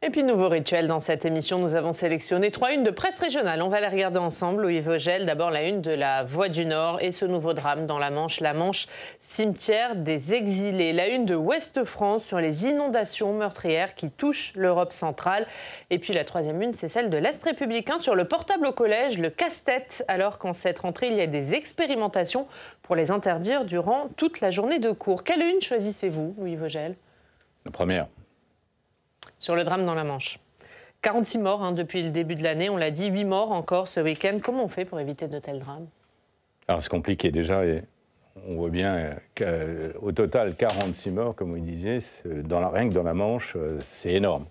Et puis, nouveau rituel dans cette émission, nous avons sélectionné 3 unes de presse régionale. On va les regarder ensemble. Louis Vogel, d'abord la une de la Voix du Nord et ce nouveau drame dans la Manche, cimetière des exilés. La une de Ouest France sur les inondations meurtrières qui touchent l'Europe centrale. Et puis la 3e une, c'est celle de l'Est républicain sur le portable au collège, le casse-tête, alors qu'en cette rentrée, il y a des expérimentations pour les interdire durant toute la journée de cours. Quelle une choisissez-vous, Louis Vogel? La première. Sur le drame dans la Manche. 46 morts depuis le début de l'année, on l'a dit, 8 morts encore ce week-end. Comment on fait pour éviter de tels drames? Alors c'est compliqué déjà, et on voit bien qu'au total 46 morts, comme vous disiez, rien que dans la Manche, c'est énorme.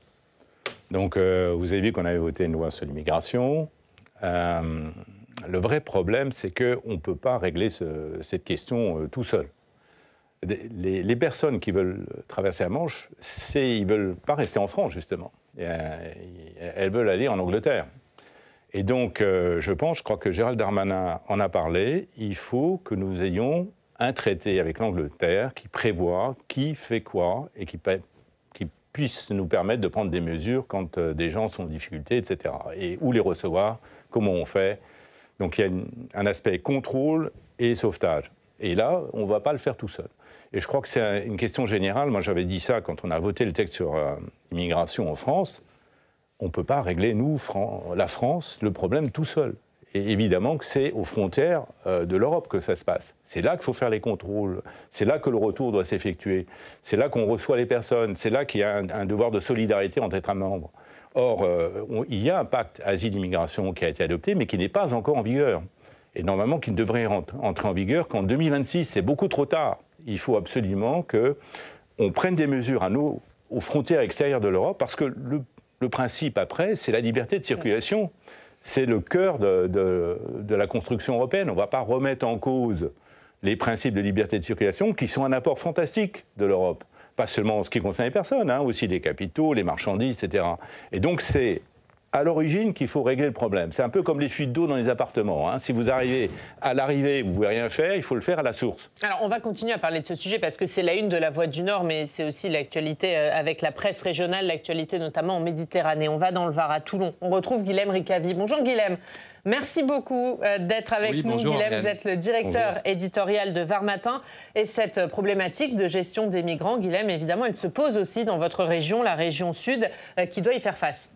Donc vous avez vu qu'on avait voté une loi sur l'immigration. Le vrai problème, c'est qu'on ne peut pas régler cette question tout seul. Les personnes qui veulent traverser la Manche, ils ne veulent pas rester en France, justement. Elles veulent aller en Angleterre. Et donc, je crois que Gérald Darmanin en a parlé, il faut que nous ayons un traité avec l'Angleterre qui prévoit qui fait quoi et qui puisse nous permettre de prendre des mesures quand des gens sont en difficulté, etc. Et où les recevoir, comment on fait. Donc, il y a un aspect contrôle et sauvetage. Et là, on ne va pas le faire tout seul. Et je crois que c'est une question générale. Moi, j'avais dit ça quand on a voté le texte sur l'immigration en France. On ne peut pas régler, nous, la France, le problème tout seul. Et évidemment que c'est aux frontières de l'Europe que ça se passe. C'est là qu'il faut faire les contrôles. C'est là que le retour doit s'effectuer. C'est là qu'on reçoit les personnes. C'est là qu'il y a un devoir de solidarité entre États membres. Or, il y a un pacte asile-immigration qui a été adopté, mais qui n'est pas encore en vigueur. Et normalement, qui ne devrait entrer en vigueur qu'en 2026. C'est beaucoup trop tard. Il faut absolument qu'on prenne des mesures aux frontières extérieures de l'Europe, parce que le principe, après, c'est la liberté de circulation. C'est le cœur de la construction européenne. On ne va pas remettre en cause les principes de liberté de circulation, qui sont un apport fantastique de l'Europe. Pas seulement en ce qui concerne les personnes, aussi les capitaux, les marchandises, etc. Et donc, c'est à l'origine qu'il faut régler le problème. C'est un peu comme les fuites d'eau dans les appartements. Si vous arrivez à l'arrivée, vous ne pouvez rien faire, il faut le faire à la source. Alors, on va continuer à parler de ce sujet parce que c'est la une de la Voix du Nord, mais c'est aussi l'actualité avec la presse régionale, l'actualité notamment en Méditerranée. On va dans le Var, à Toulon. On retrouve Guilhem Ricavy. Bonjour Guilhem. Merci beaucoup d'être avec nous. Bonjour, Guilhem, vous êtes le directeur éditorial de Var Matin. Et cette problématique de gestion des migrants, Guilhem, évidemment, elle se pose aussi dans votre région, la région Sud, qui doit y faire face.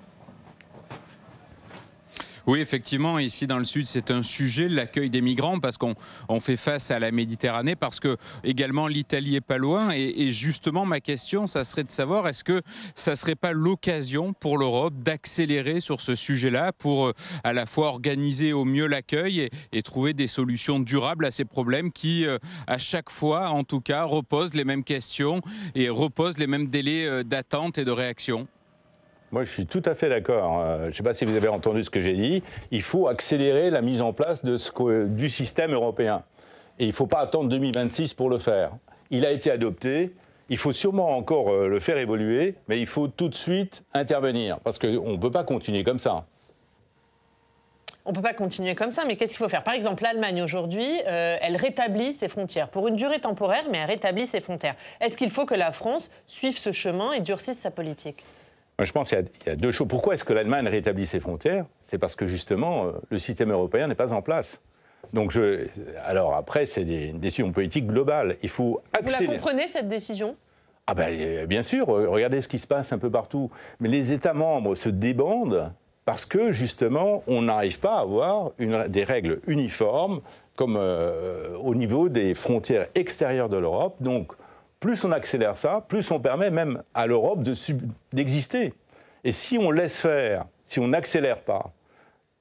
Oui, effectivement, ici dans le Sud, c'est un sujet, l'accueil des migrants, parce qu'on fait face à la Méditerranée, parce que également l'Italie est pas loin. Et justement, ma question, ça serait de savoir, est-ce que ça serait pas l'occasion pour l'Europe d'accélérer sur ce sujet-là, pour à la fois organiser au mieux l'accueil et trouver des solutions durables à ces problèmes qui, à chaque fois, en tout cas, reposent les mêmes questions et reposent les mêmes délais d'attente et de réaction? Moi, je suis tout à fait d'accord. Je ne sais pas si vous avez entendu ce que j'ai dit. Il faut accélérer la mise en place du système européen. Et il ne faut pas attendre 2026 pour le faire. Il a été adopté. Il faut sûrement encore le faire évoluer, mais il faut tout de suite intervenir. Parce qu'on ne peut pas continuer comme ça. On ne peut pas continuer comme ça, mais qu'est-ce qu'il faut faire? Par exemple, l'Allemagne, aujourd'hui, elle rétablit ses frontières. Pour une durée temporaire, mais elle rétablit ses frontières. Est-ce qu'il faut que la France suive ce chemin et durcisse sa politique? Moi, je pense qu'il y a deux choses. Pourquoi est-ce que l'Allemagne rétablit ses frontières? C'est parce que, justement, le système européen n'est pas en place. Donc, alors après, c'est une décision politique globale. Il faut accélérer. Vous la comprenez, cette décision? Ah ben, bien sûr. Regardez ce qui se passe un peu partout. Mais les États membres se débandent parce que, justement, on n'arrive pas à avoir des règles uniformes comme au niveau des frontières extérieures de l'Europe. Donc, plus on accélère ça, plus on permet même à l'Europe d'exister. Et si on laisse faire, si on n'accélère pas,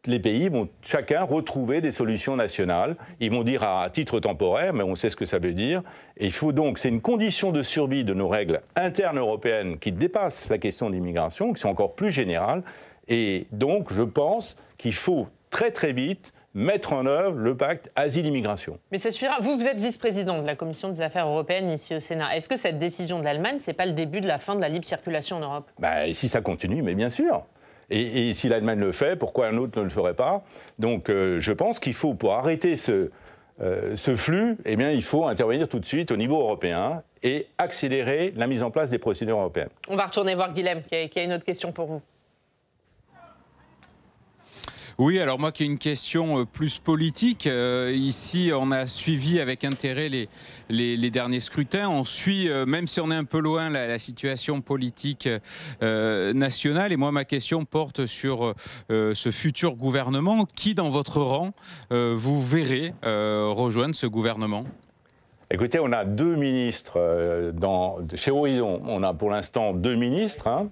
les pays vont chacun retrouver des solutions nationales. Ils vont dire à titre temporaire, mais on sait ce que ça veut dire. Et il faut donc, c'est une condition de survie de nos règles internes européennes qui dépassent la question de l'immigration, qui sont encore plus générales. Et donc, je pense qu'il faut très très vite mettre en œuvre le pacte asile-immigration. Mais ça suffira. Vous êtes vice-président de la Commission des affaires européennes ici au Sénat. Est-ce que cette décision de l'Allemagne, ce n'est pas le début de la fin de la libre circulation en Europe? Et si ça continue, mais bien sûr. Et si l'Allemagne le fait, pourquoi un autre ne le ferait pas? Donc je pense qu'il faut, pour arrêter ce flux, eh bien, il faut intervenir tout de suite au niveau européen. et accélérer la mise en place des procédures européennes. On va retourner voir Guilhem, qui a une autre question pour vous. Oui, alors moi qui ai une question plus politique, ici on a suivi avec intérêt les derniers scrutins, on suit, même si on est un peu loin, la situation politique nationale, et moi ma question porte sur ce futur gouvernement. Qui dans votre rang vous verrez rejoindre ce gouvernement ? Écoutez, on a deux ministres chez Horizon, on a pour l'instant deux ministres, hein,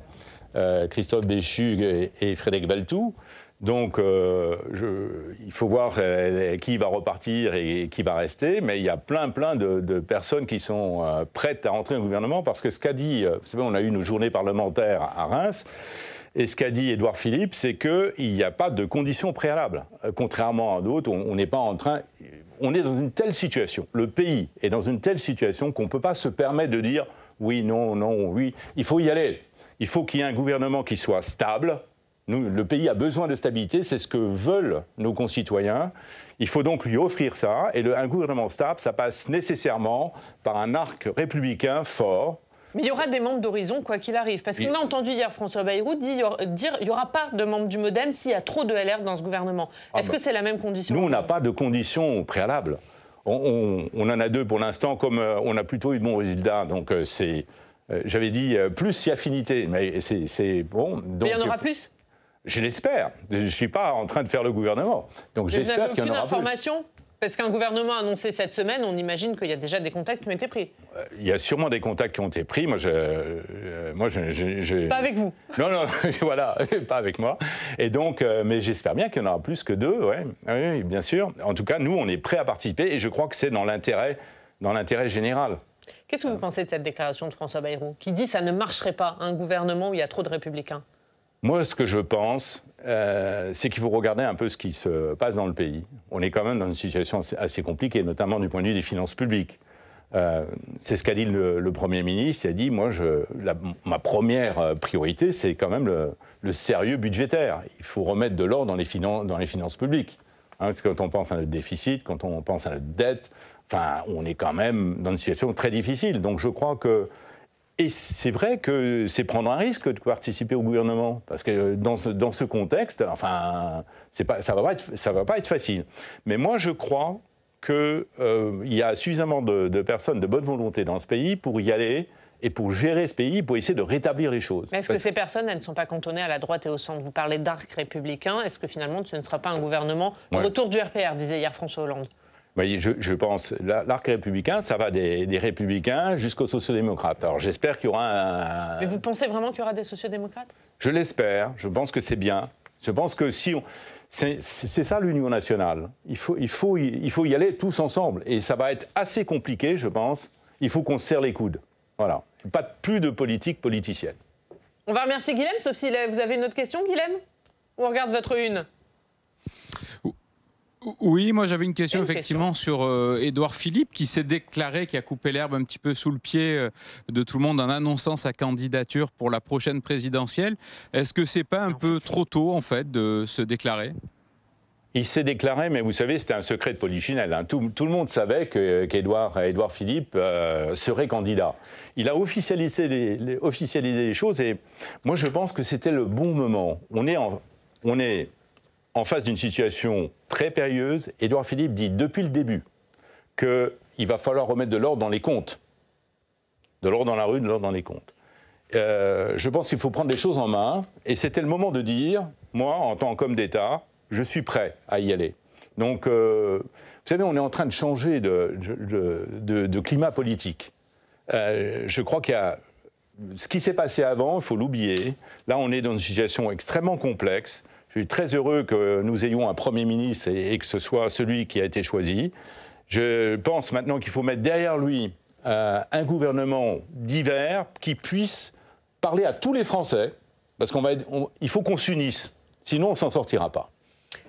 Christophe Béchu et Frédéric Valletoux. Donc, il faut voir qui va repartir et qui va rester, mais il y a plein de personnes qui sont prêtes à entrer au gouvernement, parce que ce qu'a dit, vous savez, on a eu une journée parlementaire à Reims, et ce qu'a dit Édouard Philippe, c'est qu'il n'y a pas de conditions préalables. Contrairement à d'autres, on n'est pas en train... On est dans une telle situation, le pays est dans une telle situation qu'on ne peut pas se permettre de dire oui, non, non, oui. Il faut y aller. Il faut qu'il y ait un gouvernement qui soit stable. Nous, le pays a besoin de stabilité, c'est ce que veulent nos concitoyens. Il faut donc lui offrir ça. Et un gouvernement stable, ça passe nécessairement par un arc républicain fort. Mais il y aura des membres d'Horizon, quoi qu'il arrive. Parce qu'on a entendu hier François Bayrou dire qu'il n'y aura pas de membres du MoDem s'il y a trop de LR dans ce gouvernement. Est-ce que c'est la même condition? Nous, on n'a pas de conditions préalables. On en a deux pour l'instant, comme on a plutôt eu de bons résultats. Donc, j'avais dit plus si affinité. Mais c'est bon. Donc, mais il y en aura plus? Je l'espère. Je ne suis pas en train de faire le gouvernement. Donc, j'espère qu'il y en aura plus. Parce qu'un gouvernement a annoncé cette semaine, on imagine qu'il y a déjà des contacts qui ont été pris. Il y a sûrement des contacts qui ont été pris. Moi, Pas avec vous. Non, voilà, pas avec moi. Et donc, mais j'espère bien qu'il y en aura plus que deux, ouais. Oui, bien sûr. En tout cas, nous, on est prêts à participer, et je crois que c'est dans l'intérêt général. Qu'est-ce que vous pensez de cette déclaration de François Bayrou, qui dit que ça ne marcherait pas, un gouvernement où il y a trop de républicains? Moi, ce que je pense, c'est qu'il faut regarder un peu ce qui se passe dans le pays. On est quand même dans une situation assez compliquée, notamment du point de vue des finances publiques. C'est ce qu'a dit le Premier ministre. Il a dit, moi, ma première priorité, c'est quand même le sérieux budgétaire. Il faut remettre de l'ordre dans les finances publiques. Hein, parce que quand on pense à notre déficit, quand on pense à notre dette, enfin, on est quand même dans une situation très difficile. Donc je crois que... Et c'est vrai que c'est prendre un risque de participer au gouvernement, parce que dans ce contexte, enfin, ça va pas être facile. Mais moi, je crois qu'il y a suffisamment de personnes de bonne volonté dans ce pays pour y aller et pour gérer ce pays, pour essayer de rétablir les choses. Mais est-ce que ces personnes, elles ne sont pas cantonnées à la droite et au centre? Vous parlez d'arc républicain. Est-ce que finalement, ce ne sera pas un gouvernement au retour du RPR, disait hier François Hollande? Oui, je pense, l'arc républicain, ça va des républicains jusqu'aux sociodémocrates. Alors j'espère qu'il y aura un... Mais vous pensez vraiment qu'il y aura des sociodémocrates? Je l'espère, je pense que c'est bien. Je pense que si on... C'est ça l'union nationale. Il faut y aller tous ensemble. Et ça va être assez compliqué, je pense. Il faut qu'on se serre les coudes. Voilà. Plus de politique politicienne. On va remercier Guilhem, sauf si vous avez une autre question, Guilhem? Ou on regarde votre une? Oui, moi j'avais une question effectivement sur Édouard Philippe, qui s'est déclaré, qui a coupé l'herbe un petit peu sous le pied de tout le monde en annonçant sa candidature pour la prochaine présidentielle. Est-ce que c'est pas un peu trop tôt en fait de se déclarer? Il s'est déclaré, mais vous savez, c'était un secret de polichinelle. Hein. Tout le monde savait qu'Édouard Philippe serait candidat. Il a officialisé les choses, et moi je pense que c'était le bon moment. On est en face d'une situation très périlleuse. Édouard Philippe dit depuis le début qu'il va falloir remettre de l'ordre dans les comptes. De l'ordre dans la rue, de l'ordre dans les comptes. Je pense qu'il faut prendre les choses en main. Et c'était le moment de dire, moi, en tant qu'homme d'État, je suis prêt à y aller. Donc, vous savez, on est en train de changer de climat politique. Je crois qu'il y a... Ce qui s'est passé avant, il faut l'oublier. Là, on est dans une situation extrêmement complexe. Je suis très heureux que nous ayons un Premier ministre et que ce soit celui qui a été choisi. Je pense maintenant qu'il faut mettre derrière lui un gouvernement divers qui puisse parler à tous les Français, parce qu'il faut qu'on s'unisse, sinon on ne s'en sortira pas.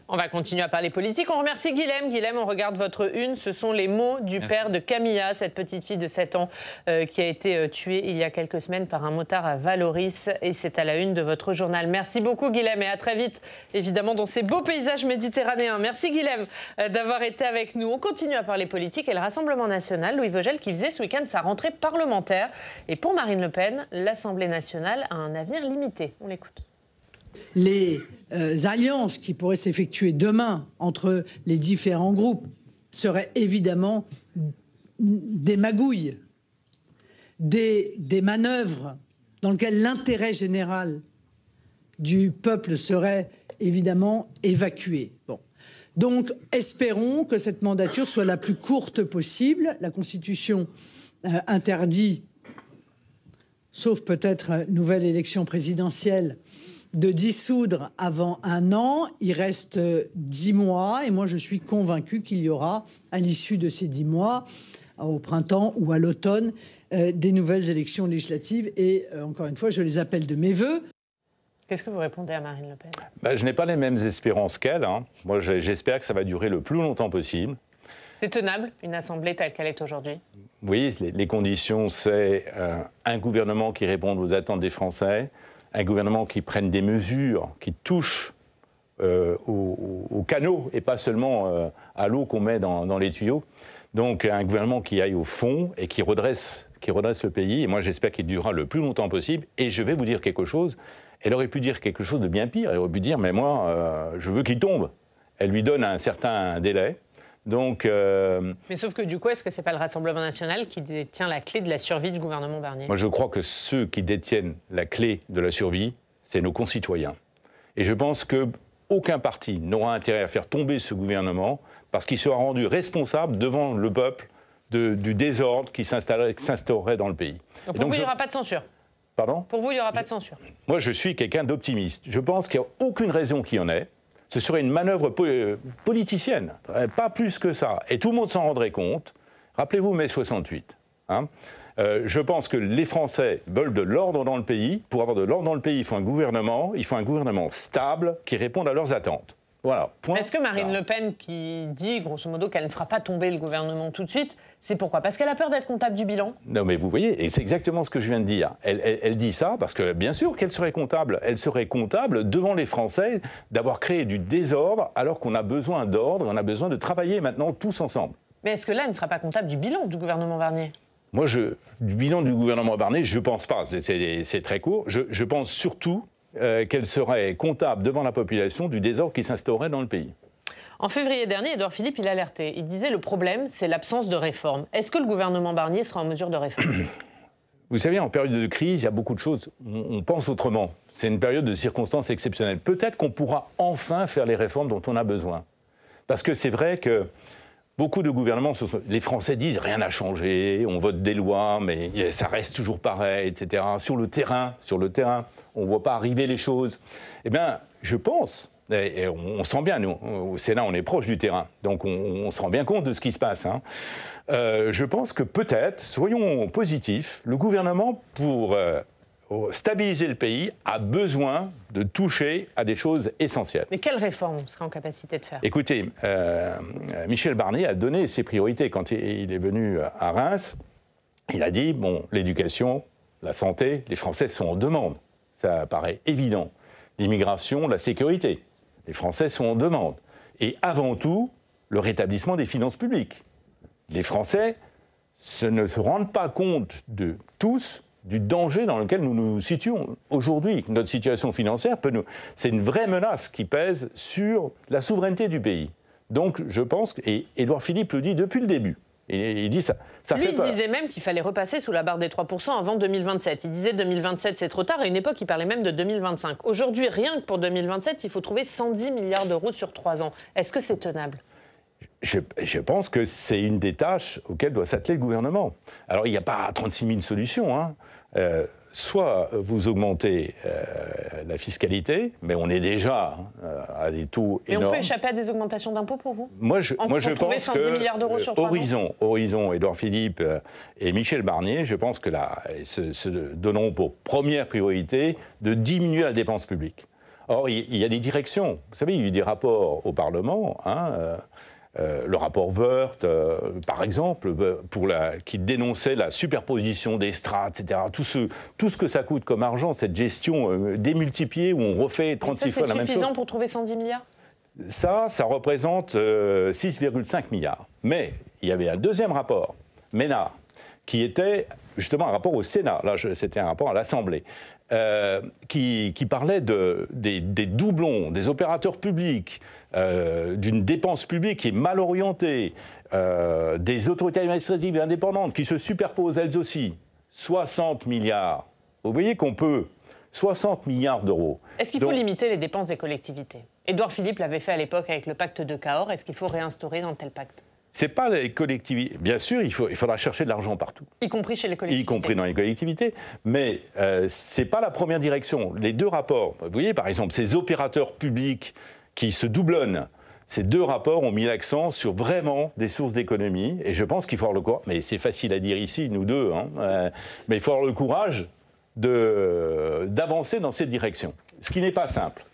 On va continuer à parler politique. On remercie Guilhem. Guilhem, on regarde votre une. Ce sont les mots du père de Camilla, cette petite fille de 7 ans qui a été tuée il y a quelques semaines par un motard à Valoris. Et c'est à la une de votre journal. Merci beaucoup, Guilhem, et à très vite, évidemment, dans ces beaux paysages méditerranéens. Merci, Guilhem, d'avoir été avec nous. On continue à parler politique et le Rassemblement national, Louis Vogel, qui faisait ce week-end sa rentrée parlementaire. Et pour Marine Le Pen, l'Assemblée nationale a un avenir limité. On l'écoute. Les alliances qui pourraient s'effectuer demain entre les différents groupes seraient évidemment des magouilles, des manœuvres dans lesquelles l'intérêt général du peuple serait évidemment évacué. Bon. Donc, espérons que cette mandature soit la plus courte possible. La Constitution interdit, sauf peut-être nouvelle élection présidentielle, de dissoudre avant 1 an. Il reste 10 mois et moi je suis convaincu qu'il y aura, à l'issue de ces 10 mois, au printemps ou à l'automne, des nouvelles élections législatives et encore une fois je les appelle de mes vœux. Qu'est-ce que vous répondez à Marine Le Pen ? Je n'ai pas les mêmes espérances qu'elle. Moi j'espère que ça va durer le plus longtemps possible. C'est tenable, une assemblée telle qu'elle est aujourd'hui ? Oui, les conditions, c'est un gouvernement qui réponde aux attentes des Français, un gouvernement qui prenne des mesures qui touchent aux canaux et pas seulement à l'eau qu'on met dans les tuyaux. Donc un gouvernement qui aille au fond et qui redresse le pays. Et moi j'espère qu'il durera le plus longtemps possible. Et je vais vous dire quelque chose, elle aurait pu dire quelque chose de bien pire. Elle aurait pu dire, mais moi, je veux qu'il tombe. Elle lui donne un certain délai. Donc, mais sauf que du coup, est-ce que c'est pas le Rassemblement national qui détient la clé de la survie du gouvernement Barnier ? Moi, je crois que ceux qui détiennent la clé de la survie, c'est nos concitoyens. Et je pense qu'aucun parti n'aura intérêt à faire tomber ce gouvernement parce qu'il sera rendu responsable devant le peuple du désordre qui s'instaurerait dans le pays. Donc pour vous, il n'y aura pas de censure ? Pardon ? Pour vous, il n'y aura pas de censure ? Moi, je suis quelqu'un d'optimiste. Je pense qu'il n'y a aucune raison qu'il y en ait. Ce serait une manœuvre politicienne, pas plus que ça. Et tout le monde s'en rendrait compte. Rappelez-vous mai 68. Je pense que les Français veulent de l'ordre dans le pays. Pour avoir de l'ordre dans le pays, il faut un gouvernement stable qui réponde à leurs attentes. Voilà. Est-ce que Marine Le Pen, qui dit grosso modo qu'elle ne fera pas tomber le gouvernement tout de suite, c'est pourquoi ? Parce qu'elle a peur d'être comptable du bilan ? Non, mais vous voyez, et c'est exactement ce que je viens de dire. Elle dit ça parce que, bien sûr, qu'elle serait comptable. Elle serait comptable devant les Français d'avoir créé du désordre alors qu'on a besoin d'ordre, on a besoin de travailler maintenant tous ensemble. Mais est-ce que là, elle ne sera pas comptable du bilan du gouvernement Barnier ? Moi, du bilan du gouvernement Barnier, je ne pense pas. C'est très court. Je pense surtout qu'elle serait comptable devant la population du désordre qui s'instaurerait dans le pays. En février dernier, Édouard Philippe, il alertait. Il disait le problème, c'est l'absence de réforme. Est-ce que le gouvernement Barnier sera en mesure de réformer ? Vous savez, en période de crise, il y a beaucoup de choses. On pense autrement. C'est une période de circonstances exceptionnelles. Peut-être qu'on pourra enfin faire les réformes dont on a besoin. Parce que c'est vrai que beaucoup de gouvernements, les Français disent rien n'a changé, on vote des lois, mais ça reste toujours pareil, etc. Sur le terrain, on ne voit pas arriver les choses. Eh bien, je pense, et on sent bien, nous, au Sénat, on est proche du terrain, donc on se rend bien compte de ce qui se passe. Je pense que peut-être, soyons positifs, le gouvernement, pour stabiliser le pays, a besoin de toucher à des choses essentielles. Mais quelles réformes on sera en capacité de faire ? Écoutez, Michel Barnier a donné ses priorités quand il est venu à Reims. Il a dit, bon, l'éducation, la santé, les Français sont en demande. Ça paraît évident. L'immigration, la sécurité, les Français sont en demande. Et avant tout, le rétablissement des finances publiques. Les Français ne se rendent pas compte de tous du danger dans lequel nous nous situons aujourd'hui. Notre situation financière, c'est une vraie menace qui pèse sur la souveraineté du pays. Donc je pense, et Édouard Philippe le dit depuis le début, et il dit ça fait peur. Il disait même qu'il fallait repasser sous la barre des 3% avant 2027. Il disait 2027 c'est trop tard, à une époque il parlait même de 2025. Aujourd'hui, rien que pour 2027, il faut trouver 110 milliards d'euros sur 3 ans. Est-ce que c'est tenable ? Je pense que c'est une des tâches auxquelles doit s'atteler le gouvernement. Alors, il n'y a pas 36 000 solutions. Soit vous augmentez la fiscalité, mais on est déjà à des taux énormes. Et on peut échapper à des augmentations d'impôts pour vous ? Moi, je pense 110 milliards d'euros sur 3 ans. Horizon, Édouard Philippe et Michel Barnier, je pense que là, se donneront pour première priorité de diminuer la dépense publique. Or, il y a des directions. Vous savez, il y a eu des rapports au Parlement, le rapport Woerth, par exemple, qui dénonçait la superposition des strates, etc. Tout ce que ça coûte comme argent, cette gestion démultipliée où on refait 36 fois la même chose. C'est suffisant pour trouver 110 milliards ? Ça représente 6,5 milliards. Mais il y avait un deuxième rapport, Ménard, qui était justement un rapport au Sénat. Là, c'était un rapport à l'Assemblée. Qui parlait des doublons, des opérateurs publics, d'une dépense publique qui est mal orientée, des autorités administratives indépendantes qui se superposent elles aussi. 60 milliards. Vous voyez qu'on peut... 60 milliards d'euros. Est-ce qu'il faut limiter les dépenses des collectivités ? Édouard Philippe l'avait fait à l'époque avec le pacte de Cahors. Est-ce qu'il faut réinstaurer un tel pacte ? C'est pas les collectivités. Bien sûr, il faudra chercher de l'argent partout. Y compris chez les collectivités. Y compris dans les collectivités. Mais c'est pas la première direction. Les deux rapports, vous voyez par exemple, ces opérateurs publics qui se doublonnent, ces deux rapports ont mis l'accent sur vraiment des sources d'économie. Et je pense qu'il faut avoir le courage, mais c'est facile à dire ici, nous deux, mais il faut avoir le courage d'avancer dans cette direction. Ce qui n'est pas simple.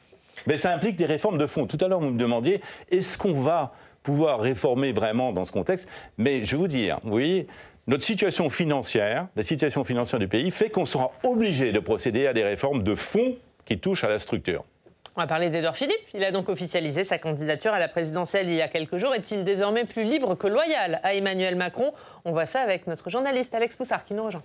Mais ça implique des réformes de fond. Tout à l'heure, vous me demandiez, est-ce qu'on va pouvoir réformer vraiment dans ce contexte? Mais je vais vous dire, vous voyez, notre situation financière, la situation financière du pays fait qu'on sera obligé de procéder à des réformes de fond qui touchent à la structure. On va parler d'Édouard Philippe. Il a donc officialisé sa candidature à la présidentielle il y a quelques jours. Est-il désormais plus libre que loyal à Emmanuel Macron? On voit ça avec notre journaliste Alex Poussard qui nous rejoint.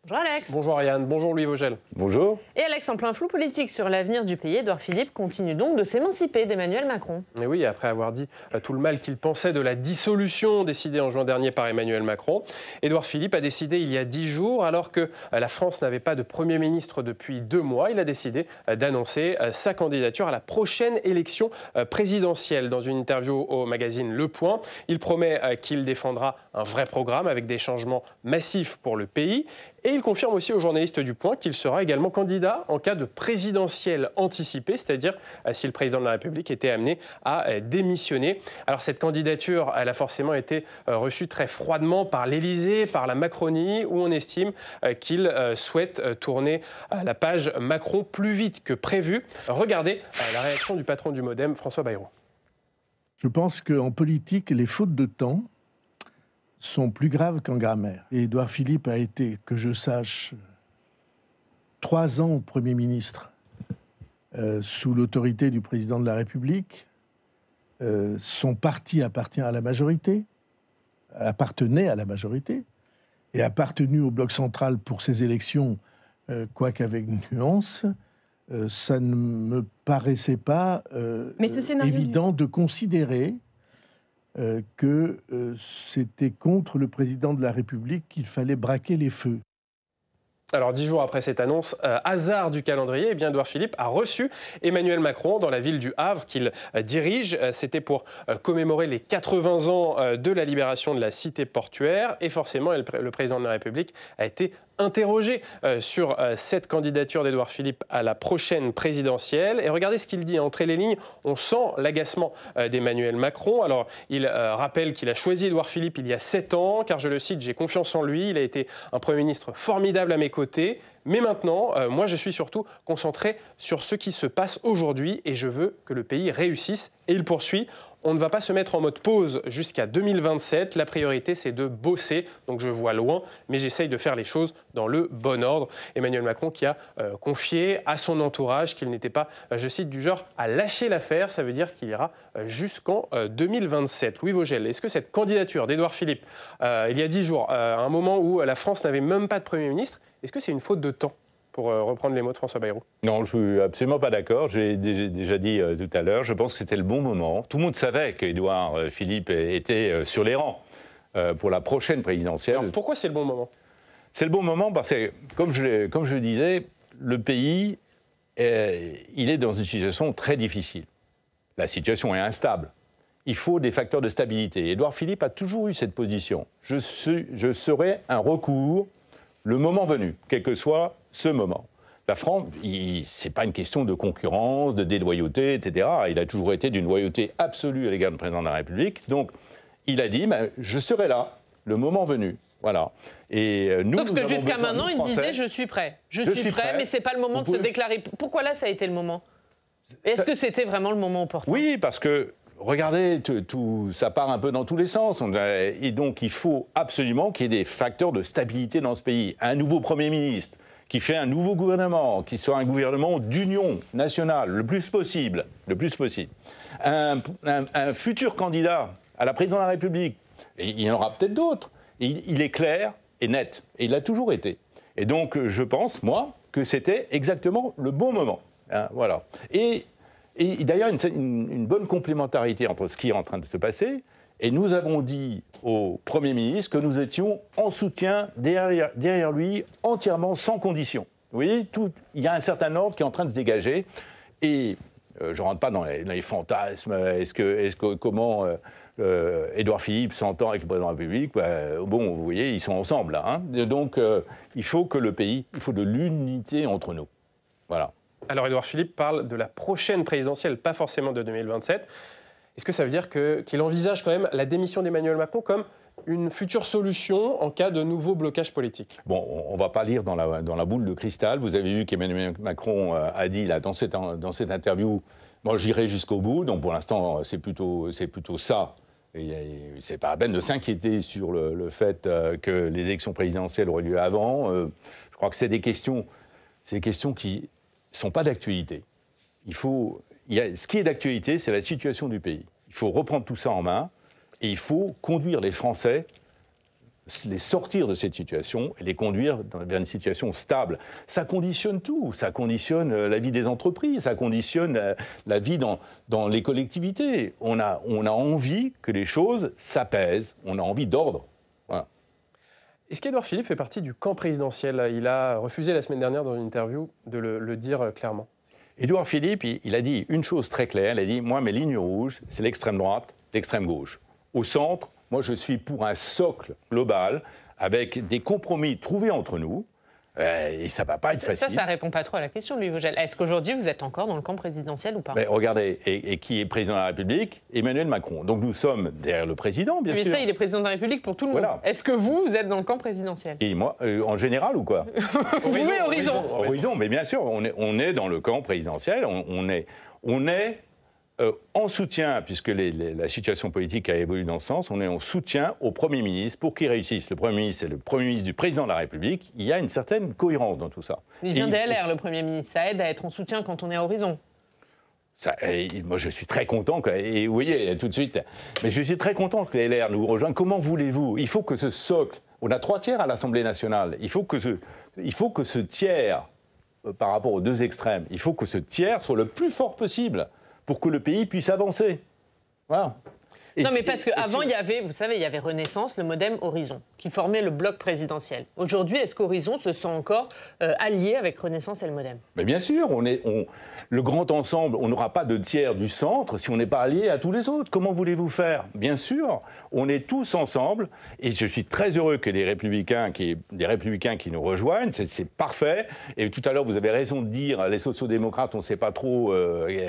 Bonjour Alex. Bonjour Ariane, bonjour Louis Vogel. Bonjour. Et Alex, en plein flou politique sur l'avenir du pays, Édouard Philippe continue donc de s'émanciper d'Emmanuel Macron. Et oui, après avoir dit tout le mal qu'il pensait de la dissolution décidée en juin dernier par Emmanuel Macron, Édouard Philippe a décidé il y a 10 jours, alors que la France n'avait pas de Premier ministre depuis 2 mois, il a décidé d'annoncer sa candidature à la prochaine élection présidentielle. Dans une interview au magazine Le Point, il promet qu'il défendra un vrai programme avec des changements massifs pour le pays. Et il confirme aussi aux journalistes du Point qu'il sera également candidat en cas de présidentielle anticipée, c'est-à-dire si le président de la République était amené à démissionner. Alors cette candidature, elle a forcément été reçue très froidement par l'Élysée, par la Macronie, où on estime qu'il souhaite tourner la page Macron plus vite que prévu. Regardez la réaction du patron du Modem, François Bayrou. Je pense qu'en politique, les fautes de temps sont plus graves qu'en grammaire. Et Édouard Philippe a été, que je sache, 3 ans Premier ministre sous l'autorité du président de la République. Son parti appartient à la majorité, appartenait à la majorité, et appartenu au bloc central pour ces élections, quoique avec nuance. Ça ne me paraissait pas évident de considérer que c'était contre le président de la République qu'il fallait braquer les feux. Alors 10 jours après cette annonce, hasard du calendrier, eh bien Édouard Philippe a reçu Emmanuel Macron dans la ville du Havre qu'il dirige. C'était pour commémorer les 80 ans de la libération de la cité portuaire. Et forcément, le président de la République a été interrogé sur cette candidature d'Édouard Philippe à la prochaine présidentielle. Et regardez ce qu'il dit. Entre les lignes, on sent l'agacement d'Emmanuel Macron. Alors, il rappelle qu'il a choisi Édouard Philippe il y a 7 ans, car je le cite, « J'ai confiance en lui, il a été un Premier ministre formidable à mes côtés. Mais maintenant, moi, je suis surtout concentré sur ce qui se passe aujourd'hui et je veux que le pays réussisse. » Et il poursuit. On ne va pas se mettre en mode pause jusqu'à 2027. La priorité, c'est de bosser. Donc je vois loin, mais j'essaye de faire les choses dans le bon ordre. Emmanuel Macron qui a confié à son entourage qu'il n'était pas, je cite, du genre à lâcher l'affaire. Ça veut dire qu'il ira jusqu'en 2027. Louis Vogel, est-ce que cette candidature d'Édouard Philippe, il y a 10 jours, à un moment où la France n'avait même pas de Premier ministre, est-ce que c'est une faute de temps ? Pour reprendre les mots de François Bayrou. Non, je ne suis absolument pas d'accord. J'ai déjà dit tout à l'heure, je pense que c'était le bon moment. Tout le monde savait qu'Édouard Philippe était sur les rangs pour la prochaine présidentielle. Alors, pourquoi c'est le bon moment ? C'est le bon moment parce que, comme je le disais, le pays, il est dans une situation très difficile. La situation est instable. Il faut des facteurs de stabilité. Édouard Philippe a toujours eu cette position. Je serai un recours le moment venu, quel que soit ce moment. La France, ce n'est pas une question de concurrence, de déloyauté, etc. Il a toujours été d'une loyauté absolue à l'égard du président de la République. Donc, il a dit, je serai là le moment venu. Voilà. Et nous, sauf que jusqu'à maintenant, il disait je suis prêt. Je suis prêt, mais c'est pas le moment de se déclarer. Pourquoi là, ça a été le moment? Est-ce que c'était vraiment le moment opportun? Oui, parce que regardez, ça part un peu dans tous les sens. Et donc, il faut absolument qu'il y ait des facteurs de stabilité dans ce pays. Un nouveau Premier ministre qui fait un nouveau gouvernement, qui soit un gouvernement d'union nationale, le plus possible. Un futur candidat à la présidence de la République, et il y en aura peut-être d'autres, il est clair et net. Et il l'a toujours été. Et donc, je pense, moi, que c'était exactement le bon moment. Hein, voilà. Et d'ailleurs, une bonne complémentarité entre ce qui est en train de se passer. Et nous avons dit au Premier ministre que nous étions en soutien derrière lui, entièrement, sans condition. Vous voyez, il y a un certain ordre qui est en train de se dégager. Et je ne rentre pas dans les fantasmes. Comment Édouard Philippe s'entend avec le président de la République? Bon, vous voyez, ils sont ensemble, là. Hein. Donc, il faut que le pays, il faut de l'unité entre nous. Voilà. Alors, Édouard Philippe parle de la prochaine présidentielle, pas forcément de 2027. Est-ce que ça veut dire qu'il envisage quand même la démission d'Emmanuel Macron comme une future solution en cas de nouveau blocage politique? Bon, on ne va pas lire dans la boule de cristal. Vous avez vu qu'Emmanuel Macron a dit là, dans cette interview, moi j'irai jusqu'au bout. Donc pour l'instant, c'est plutôt ça. C'est pas à peine de s'inquiéter sur le fait que les élections présidentielles auraient lieu avant. Je crois que c'est des questions qui ne sont pas d'actualité. Ce qui est d'actualité, c'est la situation du pays. Il faut reprendre tout ça en main et il faut conduire les Français, les sortir de cette situation et les conduire vers une situation stable. Ça conditionne tout. Ça conditionne la vie des entreprises, ça conditionne la vie dans les collectivités. On a envie que les choses s'apaisent, on a envie d'ordre. Voilà. Est-ce qu'Édouard Philippe fait partie du camp présidentiel? Il a refusé la semaine dernière dans une interview de le dire clairement. Édouard Philippe, il a dit une chose très claire, il a dit « Moi, mes lignes rouges, c'est l'extrême droite, l'extrême gauche. Au centre, moi, je suis pour un socle global avec des compromis trouvés entre nous. Et ça ne va pas être facile. Ça ne répond pas trop à la question, Louis Vogel. Est-ce qu'aujourd'hui, vous êtes encore dans le camp présidentiel ou pas? Mais regardez, et qui est président de la République? Emmanuel Macron. Donc nous sommes derrière le président, bien sûr. Mais ça, il est président de la République pour tout le monde. Voilà. Est-ce que vous êtes dans le camp présidentiel? Et moi, en général ou quoi? Horizon, mais bien sûr, on est dans le camp présidentiel. On est en soutien, puisque la situation politique a évolué dans ce sens, on est en soutien au Premier ministre pour qu'il réussisse. Le Premier ministre, c'est le Premier ministre du Président de la République. Il y a une certaine cohérence dans tout ça. Il vient d'LR, le Premier ministre. Ça aide à être en soutien quand on est à Horizon. Moi, je suis très content, et vous voyez, tout de suite, mais je suis très content que les LR nous rejoignent. Comment voulez-vous? Il faut que ce socle, on a 3 tiers à l'Assemblée nationale, il faut que ce tiers, par rapport aux 2 extrêmes, il faut que ce tiers soit le plus fort possible pour que le pays puisse avancer. Voilà. Non, mais parce qu'avant, il y avait, vous savez, il y avait Renaissance, le MoDem, Horizon, qui formait le bloc présidentiel. Aujourd'hui, est-ce qu'Horizon se sent encore allié avec Renaissance et le MoDem? Mais bien sûr, le grand ensemble, on n'aura pas de tiers du centre si on n'est pas allié à tous les autres. Comment voulez-vous faire? Bien sûr, on est tous ensemble, et je suis très heureux que des républicains qui nous rejoignent, c'est parfait. Et tout à l'heure, vous avez raison de dire, les sociodémocrates, on ne sait pas trop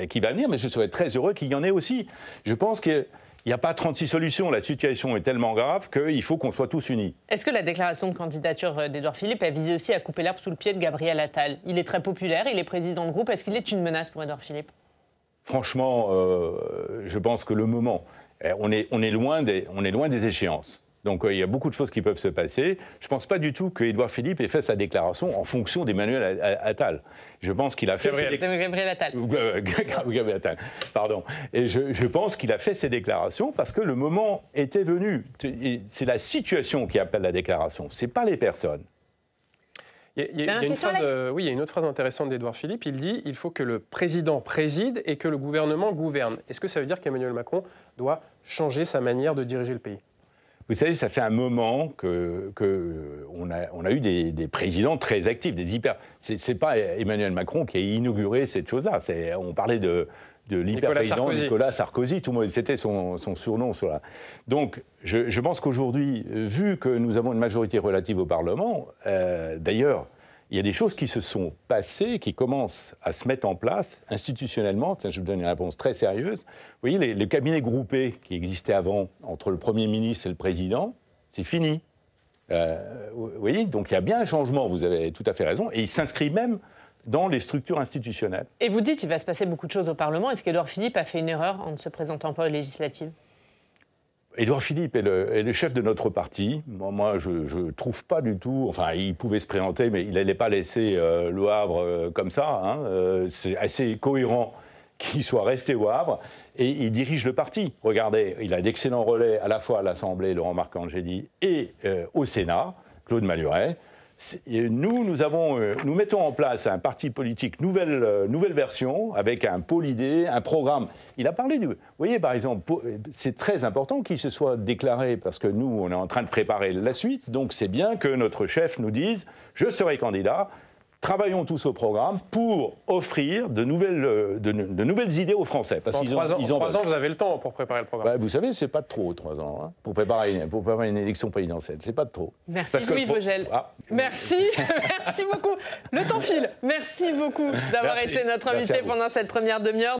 qui va venir, mais je serais très heureux qu'il y en ait aussi. Je pense que il n'y a pas 36 solutions. La situation est tellement grave qu'il faut qu'on soit tous unis. Est-ce que la déclaration de candidature d'Édouard Philippe a visé aussi à couper l'herbe sous le pied de Gabriel Attal? Il est très populaire, il est président de groupe. Est-ce qu'il est une menace pour Édouard Philippe? Franchement, je pense que le moment, on est loin des échéances. Donc il y a beaucoup de choses qui peuvent se passer. Je ne pense pas du tout qu'Édouard Philippe ait fait sa déclaration en fonction d'Emmanuel Attal. Je pense qu'il a fait... Gabriel Attal. Gabriel Attal, pardon. Et je pense qu'il a fait ses déclarations parce que le moment était venu. C'est la situation qui appelle la déclaration, ce n'est pas les personnes. Il y a une autre phrase intéressante d'Édouard Philippe. Il dit « Il faut que le président préside et que le gouvernement gouverne ». Est-ce que ça veut dire qu'Emmanuel Macron doit changer sa manière de diriger le pays? Vous savez, ça fait un moment qu'on a eu des présidents très actifs, c'est pas Emmanuel Macron qui a inauguré cette chose-là. On parlait de l'hyper-président Nicolas Sarkozy, tout le monde, c'était son surnom. Donc, je pense qu'aujourd'hui, vu que nous avons une majorité relative au Parlement, d'ailleurs, il y a des choses qui se sont passées, qui commencent à se mettre en place institutionnellement. Je vous donne une réponse très sérieuse. Vous voyez, le cabinet groupé qui existait avant entre le Premier ministre et le Président, c'est fini. Vous voyez, donc il y a bien un changement, vous avez tout à fait raison, et il s'inscrit même dans les structures institutionnelles. Et vous dites qu'il va se passer beaucoup de choses au Parlement. Est-ce qu'Édouard Philippe a fait une erreur en ne se présentant pas aux législatives? Édouard Philippe est le chef de notre parti. Moi, je ne trouve pas du tout... Enfin, il pouvait se présenter, mais il n'allait pas laisser le Havre comme ça. Hein. C'est assez cohérent qu'il soit resté au Havre. Et il dirige le parti. Regardez, il a d'excellents relais à la fois à l'Assemblée, Laurent Marcangeli, et au Sénat, Claude Maluret. Nous mettons en place un parti politique nouvelle version, avec un pôle idée, un programme. Il a parlé du... Vous voyez, par exemple, c'est très important qu'il se soit déclaré, parce que nous, on est en train de préparer la suite, donc c'est bien que notre chef nous dise « Je serai candidat ». Travaillons tous au programme pour offrir de nouvelles idées aux Français. Parce qu'ils en 3 ans, vous avez le temps pour préparer le programme. Bah, vous savez, c'est pas de trop, 3 ans, hein, pour préparer une élection présidentielle. C'est pas de trop. Merci Louis Vogel. Merci, merci beaucoup. Le temps file. Merci beaucoup d'avoir été notre invité pendant cette première demi-heure.